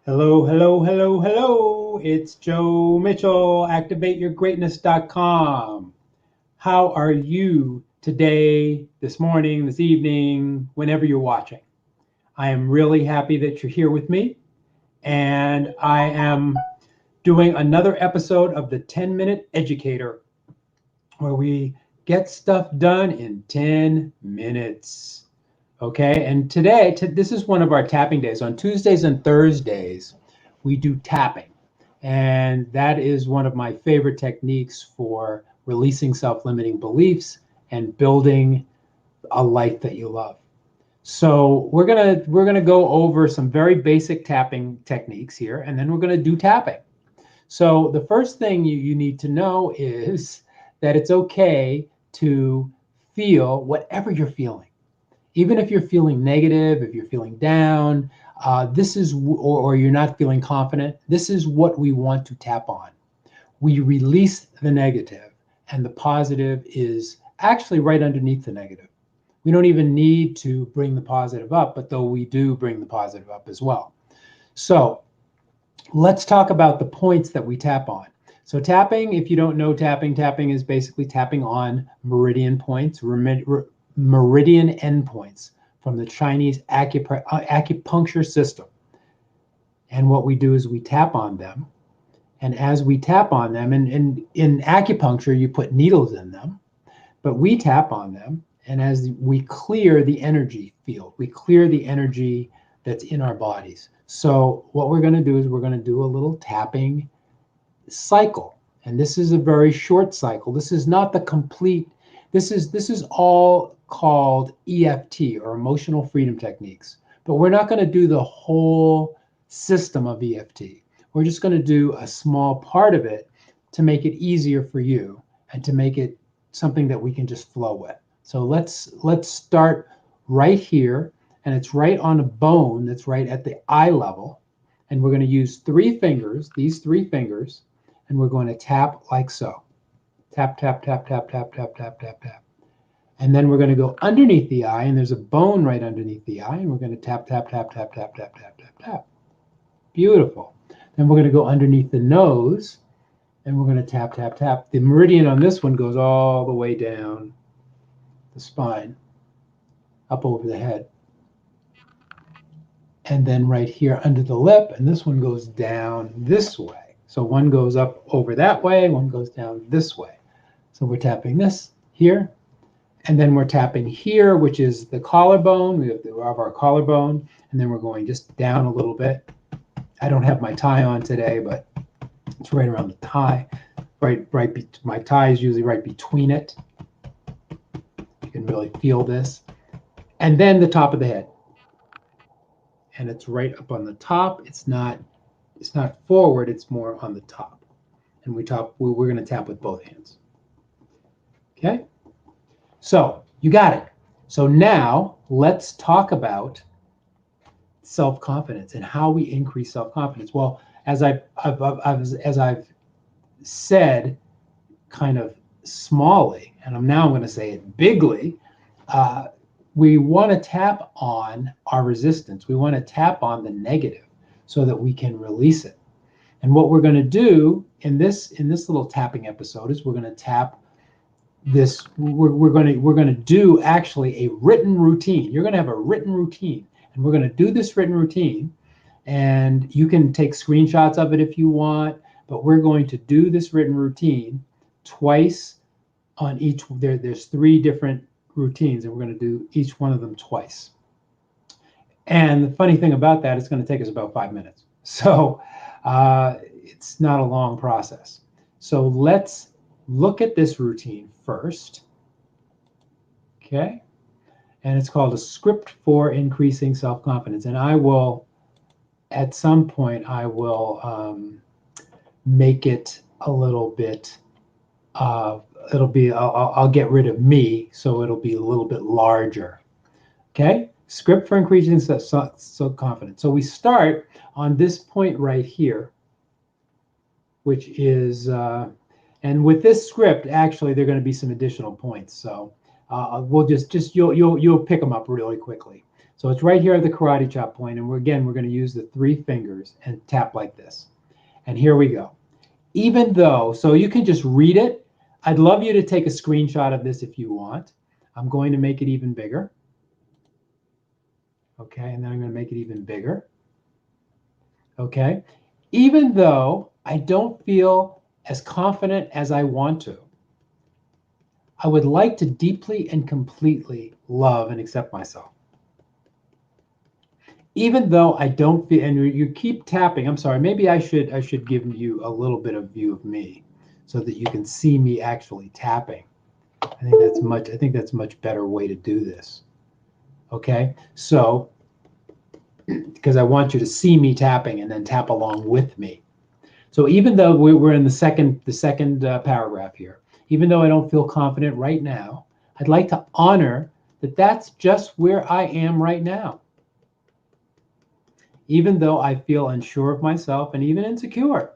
Hello, hello, hello, hello. It's Joe Mitchell, activateyourgreatness.com. How are you today, this morning, this evening, whenever you're watching? I am really happy that you're here with me, and I am doing another episode of the 10-Minute Educator, where we get stuff done in 10 minutes. Okay, and today, this is one of our tapping days. On Tuesdays and Thursdays, we do tapping. And that is one of my favorite techniques for releasing self-limiting beliefs and building a life that you love. So we're gonna go over some very basic tapping techniques here, and then we're gonna do tapping. So the first thing you need to know is that it's okay to feel whatever you're feeling. Even if you're feeling negative, if you're feeling down, or you're not feeling confident, this is what we want to tap on. We release the negative, and the positive is actually right underneath the negative. We don't even need to bring the positive up, but though we do bring the positive up as well. So let's talk about the points that we tap on. So tapping, if you don't know tapping is basically tapping on meridian points, meridian endpoints from the Chinese acupuncture system. And what we do is we tap on them. And as we tap on them, and in acupuncture, you put needles in them, but we tap on them. And as we clear the energy field, we clear the energy that's in our bodies. So what we're going to do is we're going to do a little tapping cycle. And this is a very short cycle. This is not the complete, this is all called EFT, or emotional freedom techniques. But we're not going to do the whole system of EFT. We're just going to do a small part of it to make it easier for you and to make it something that we can just flow with. So let's start right here, and it's right on a bone that's right at the eye level. And we're going to use these three fingers, and we're going to tap like so. Tap, tap, tap, tap, tap, tap, tap, tap, tap. And then we're going to go underneath the eye, and there's a bone right underneath the eye, and we're going to tap, tap, tap, tap, tap, tap, tap, tap, tap. Beautiful. Then we're going to go underneath the nose, and we're going to tap, tap, tap. The meridian on this one goes all the way down the spine, up over the head. And then right here under the lip, and this one goes down this way. So one goes up over that way, one goes down this way. So we're tapping this here, and then we're tapping here, which is the collarbone. We have our collarbone, and then we're going just down a little bit. I don't have my tie on today, but it's right around the tie. My tie is usually right between it. You can really feel this. And then the top of the head. And it's right up on the top. It's not forward, it's more on the top. And we're going to tap with both hands. Okay? So you got it. So now let's talk about self-confidence and how we increase self-confidence. Well, as I've said, kind of smallly, and I'm going to say it bigly, we want to tap on our resistance. We want to tap on the negative so that we can release it. And what we're going to do in this little tapping episode is we're going to tap this. We're going to do actually a written routine. You're going to have a written routine, and we're going to do this written routine. And you can take screenshots of it if you want, but we're going to do this written routine twice on each. There's 3 different routines, and we're going to do each one of them twice. And the funny thing about that, it's going to take us about 5 minutes. So it's not a long process. So let's look at this routine first. Okay. And it's called a script for increasing self-confidence. And I will, at some point, I will make it a little bit, I'll get rid of me, so it'll be a little bit larger. Okay, script for increasing self-confidence. So we start on this point right here, which is, and with this script, actually, there are going to be some additional points. So we'll you'll pick them up really quickly. So it's right here at the karate chop point, and we're going to use the 3 fingers and tap like this. And here we go. Even though, so you can just read it. I'd love you to take a screenshot of this if you want. I'm going to make it even bigger. Okay, and then I'm going to make it even bigger. Okay, even though I don't feel as confident as I want to, I would like to deeply and completely love and accept myself. Even though I don't feel, and you keep tapping, I'm sorry, maybe I should give you a little bit of view of me so that you can see me actually tapping. I think that's much better way to do this. Okay, so because I want you to see me tapping and then tap along with me. So even though we're in the second paragraph here, even though I don't feel confident right now, I'd like to honor that that's just where I am right now. Even though I feel unsure of myself and even insecure,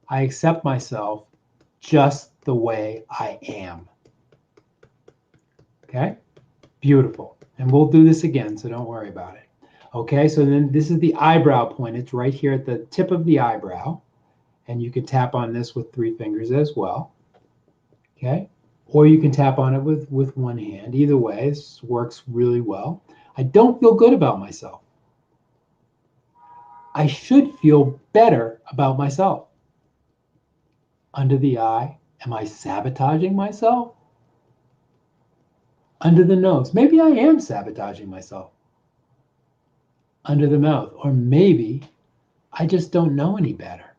I accept myself just the way I am. Okay, beautiful. And we'll do this again, so don't worry about it. Okay, so then this is the eyebrow point. It's right here at the tip of the eyebrow. And you can tap on this with 3 fingers as well. Okay, or you can tap on it with one hand. Either way, this works really well. I don't feel good about myself. I should feel better about myself. Under the eye, am I sabotaging myself? Under the nose, maybe I am sabotaging myself. Under the mouth, or maybe I just don't know any better.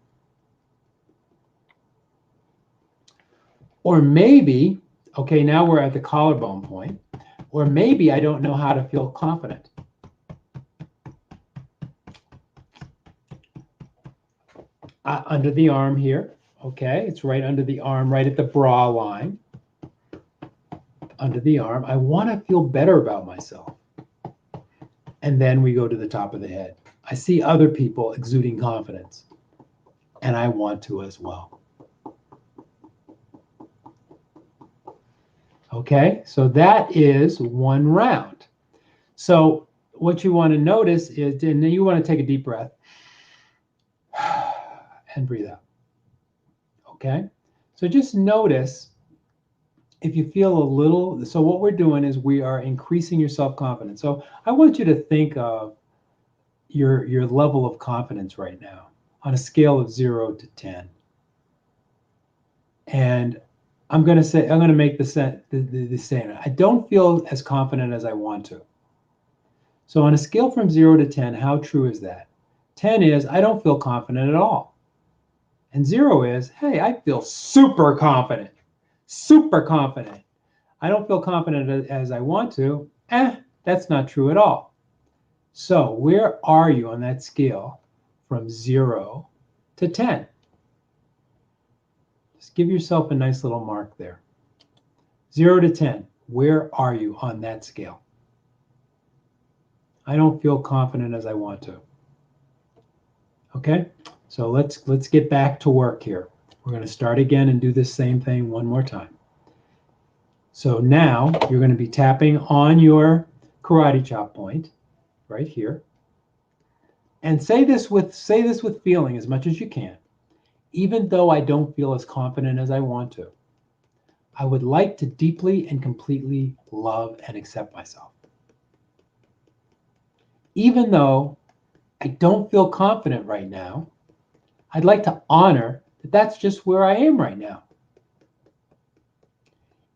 Or maybe, okay, now we're at the collarbone point, or maybe I don't know how to feel confident. Under the arm here, okay, it's right under the arm, right at the bra line. Under the arm, I want to feel better about myself. And then we go to the top of the head. I see other people exuding confidence, and I want to as well. Okay, so that is 1 round. So what you want to notice is, and then you want to take a deep breath and breathe out. Okay, so just notice if you feel a little, so what we're doing is we are increasing your self-confidence. So I want you to think of your level of confidence right now on a scale of 0 to 10. And I'm going to make the statement. I don't feel as confident as I want to. So on a scale from 0 to 10, how true is that? 10 is I don't feel confident at all. And 0 is, hey, I feel super confident. Super confident. I don't feel confident as I want to. That's not true at all. So where are you on that scale from 0 to 10? Just give yourself a nice little mark there. 0 to 10, where are you on that scale? I don't feel confident as I want to. Okay, so let's get back to work here. We're going to start again and do this same thing one more time. So now you're going to be tapping on your karate chop point right here. And say this with feeling as much as you can. Even though I don't feel as confident as I want to, I would like to deeply and completely love and accept myself. Even though I don't feel confident right now, I'd like to honor that that's just where I am right now.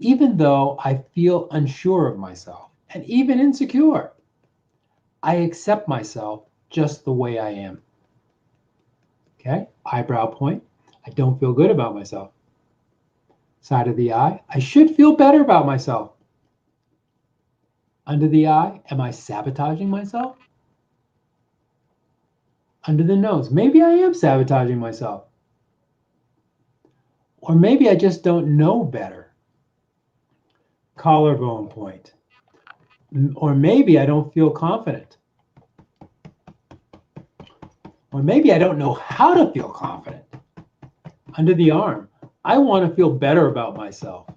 Even though I feel unsure of myself and even insecure, I accept myself just the way I am. Okay, eyebrow point, I don't feel good about myself. Side of the eye, I should feel better about myself. Under the eye, am I sabotaging myself? Under the nose, maybe I am sabotaging myself. Or maybe I just don't know better. Collarbone point. Or maybe I don't feel confident. Or maybe I don't know how to feel confident. Under the arm, I want to feel better about myself.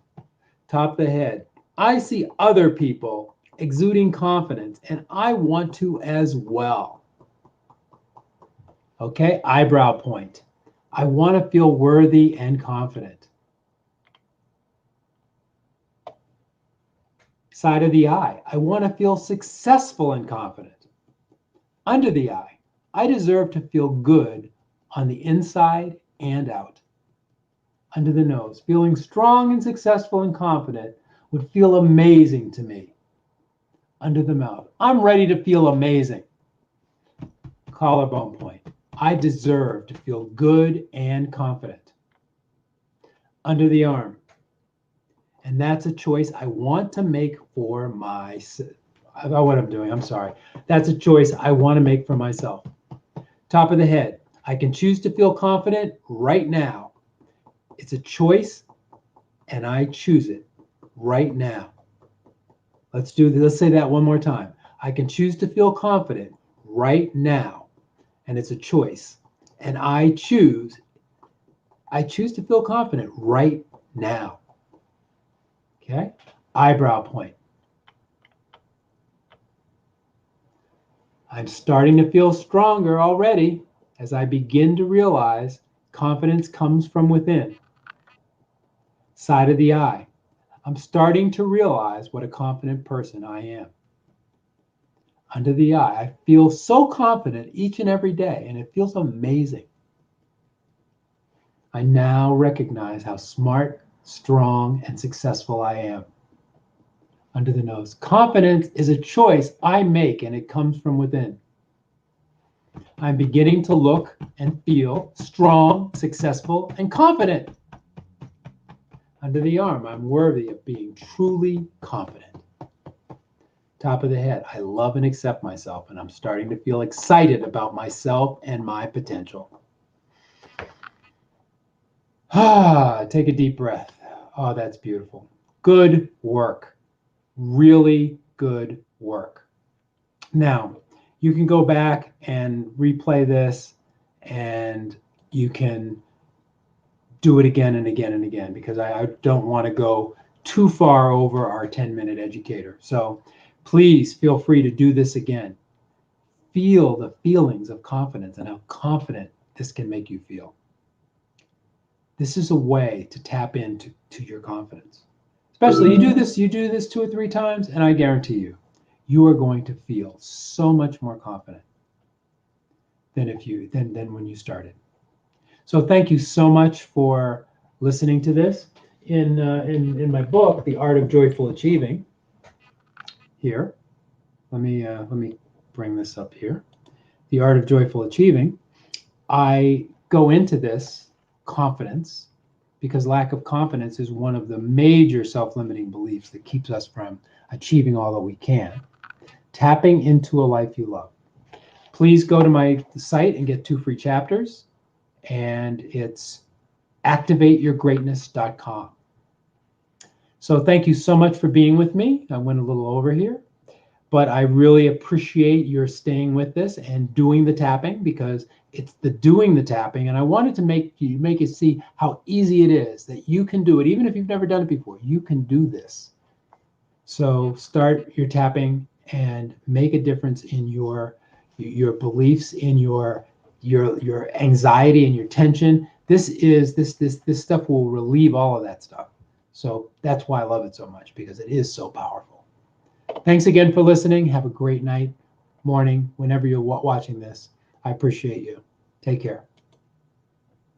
Top of the head, I see other people exuding confidence, and I want to as well. Okay, eyebrow point. I want to feel worthy and confident. Side of the eye. I want to feel successful and confident. Under the eye. I deserve to feel good on the inside and out. Under the nose. Feeling strong and successful and confident would feel amazing to me. Under the mouth. I'm ready to feel amazing. Collarbone point. I deserve to feel good and confident. Under the arm. And that's a choice I want to make for myself. What I'm doing, I'm sorry. That's a choice I want to make for myself. Top of the head. I can choose to feel confident right now. It's a choice, and I choose it right now. Let's say that one more time. I can choose to feel confident right now, and it's a choice, and I choose to feel confident right now. Okay? Eyebrow point. I'm starting to feel stronger already as I begin to realize confidence comes from within. Side of the eye. I'm starting to realize what a confident person I am. Under the eye. I feel so confident each and every day, and it feels amazing. I now recognize how smart, strong, and successful I am. Under the nose. Confidence is a choice I make, and it comes from within. I'm beginning to look and feel strong, successful, and confident. Under the arm, I'm worthy of being truly confident. Top of the head, I love and accept myself, and I'm starting to feel excited about myself and my potential. Take a deep breath. Oh, that's beautiful. Good work. Really good work. Now, you can go back and replay this, and you can do it again and again and again, because I don't want to go too far over our 10-minute educator. So please feel free to do this again. Feel the feelings of confidence and how confident this can make you feel. This is a way to tap into your confidence. Especially you do this 2 or 3 times, and I guarantee you are going to feel so much more confident than when you started. So thank you so much for listening to this. In my book, The Art of Joyful Achieving, here, let me bring this up here. The Art of Joyful Achieving, I go into this confidence, because lack of confidence is one of the major self-limiting beliefs that keeps us from achieving all that we can. Tapping into a life you love. Please go to my site and get 2 free chapters, and it's activateyourgreatness.com. So thank you so much for being with me. I went a little over here, but I really appreciate your staying with this and doing the tapping, because it's the doing the tapping, and I wanted to make you see how easy it is, that you can do it. Even if you've never done it before, you can do this. So start your tapping and make a difference in your beliefs, in your anxiety and your tension. This stuff will relieve all of that stuff. So that's why I love it so much, because it is so powerful. Thanks again for listening. Have a great night, morning, whenever you're watching this. I appreciate you. Take care.